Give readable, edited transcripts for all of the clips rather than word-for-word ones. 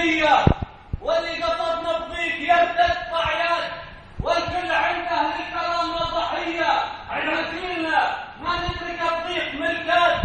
المنية، واللي قصدنا بضيق يد تدفع يد، والكل عند أهل الكرامة ضحية. عزيزنا ما نترك الضيق ملكات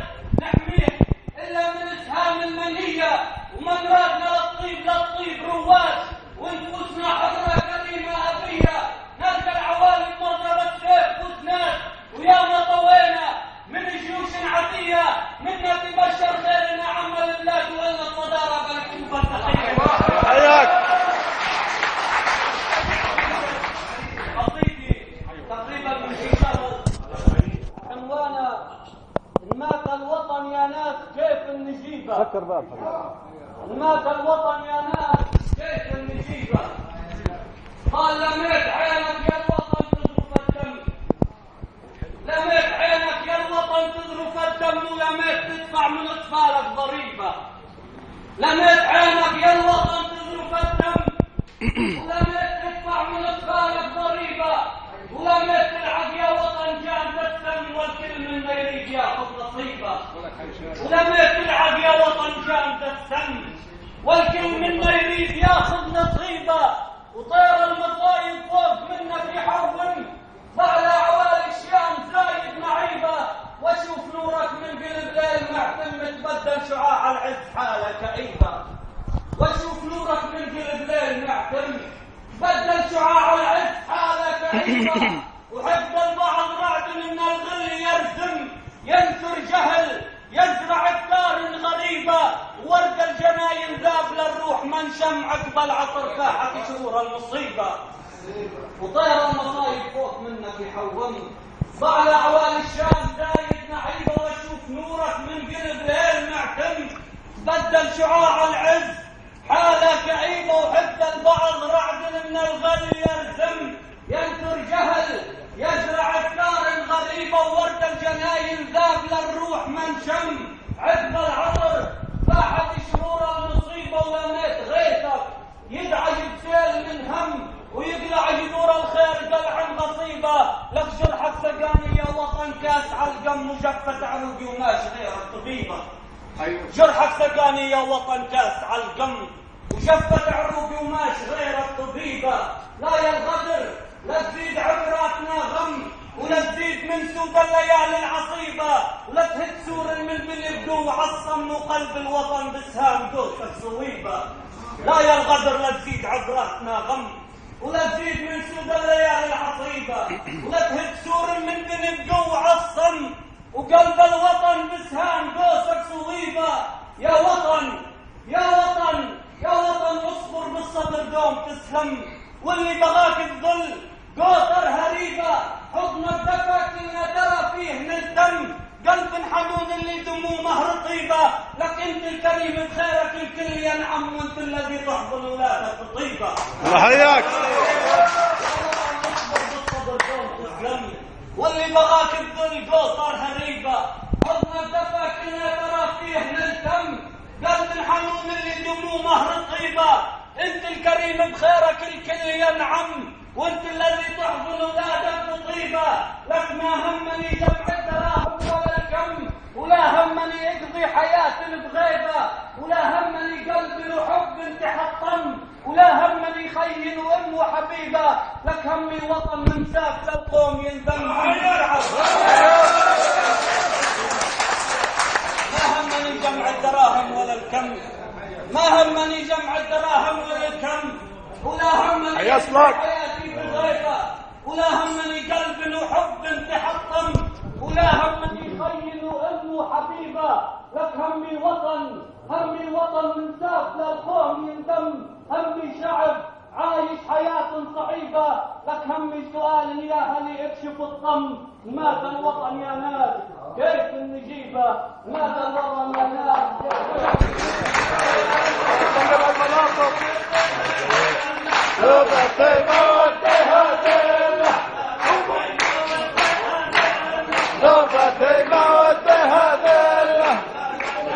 نحميه إلا من إسهام المنية، ومن رادنا للطيب رواج، ونفوسنا حرة كريمة أبية. نلقى العوالم مرضى بالسيف وسناد، وياما طوينا من جيوش عتية، منا تبشر خيرنا عمل الله وإلا الصدارة بلكم فالتحية. حياك. قصيدي تقريبا من في شهر عنوانها إن مات الوطن يا ناس كيف النجيبة. سكر باب إن مات الوطن يا ناس كيف النجيبة. قال لميت عينك يا الوطن تذرف الدم، لميت عينك يا الوطن تذرف الدم، ولميت تدفع من اطفالك ضريبة. لميت عينك يا الوطن تذرف الدم، ولميت تدفع من اطفالك ضريبة، ولميت تلعب يا وطن جان الدم، والكل منا يريد ياخذ نصيبه. ولميت تلعب يا وطن جان الدم، والكل منا يريد ياخذ نصيبه. وطير المصايب فوق منك يحول، وعلى عوالي الشام زايد معيبه، واشوف نورك من قلب ليل معتم تبدل شعاع العز حاله كئيبه. واشوف نورك من قلب ليل معتم تبدل شعاع العز حاله كئيبه. وحب البعض رعد من الغل يرزم، ينثر جهل يزرع افكار غريبه، ورد الجناين ذاب للروح من شم عقب العصر فاحت شرور المصيبه. وطير المصايب فوق منك يحوم، وعلى عوالي الشام زايد نعيبه، واشوف نورك من قلب ليل معتم بدل شعاع العز حاله كئيبه. وحد البعض رعد من الغل يرزم، ينثر جهل يزرع افكار غريبه، وورد الجناين ذاب للروح من شم عقب العصر فاحت شرور المصيبه. ولميت غيثك يدعي بسيل من هم، ويقلع جذور الخير قلعا بصيبه. لك جرحك سقاني يا وطن كاس علقم، وجفت عروقي وماشي غير الطبيبه. جرحك سقاني يا وطن كاس علقم، وجفت عروقي وماشي غير الطبيبه. لا يا الغدر لا تزيد عبراتنا غم، ولا تزيد من سود الليالي العصيبه، ولا تهد سور الملبل بدون عصم، وقلب الوطن بسهام دوسك صويبه. لا يا الغدر لا تزيد عبراتنا غم، ولا تزيد من سود الليالي العصيبه، ولا تهد سور الملبل بدون عصم، وقلب الوطن بسهام دوسك صويبه. يا وطن يا وطن يا وطن اصبر بالصبر دوم تسلم، واللي بغاك الذل قوطر هريبه، حضنك دفا كلنا ترى فيه نلتم، قلب حنون اللي دمومه رطيبه. لك انت الكريم بخيرك الكل ينعم، وانت الذي تحضن ولادك بطيبه. الله حياك. اصبر بالصبر دوم تسلم، واللي بغاك الذل قوطر هريبه، حضنك دفا كلنا ترى فيه نلتم، قلب حنون اللي دمومه رطيبه. انت الكريم بخيرك الكل ينعم، وانت الذي تحضن ولادك بطيبه. لك ما همني جمع الدراهم ولا الكم، ولا همني اقضي حياتي بغيبه، ولا همني قلبي وحب تحطم، ولا همني خين وام وحبيبه. لك همي وطن ممساك للقوم يندم. ما همني جمع الدراهم ولا الكم، ما همني جمع الدراهم ولا الكم، ولا همني حياتي بالغيبة، ولا همني قلب وحب تحطم، ولا همني خين وام وحبيبة. لك همي وطن من ساف للقوم يندم، همي شعب عايش حياة صعيبة. لك همي سؤال يا هلي اكشف الطم، مات الوطن يا ناس كيف النجيبة. مات الوطن يا ناس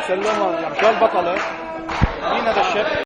سلمها يعني شو البطلة؟ مين هذا الشاب؟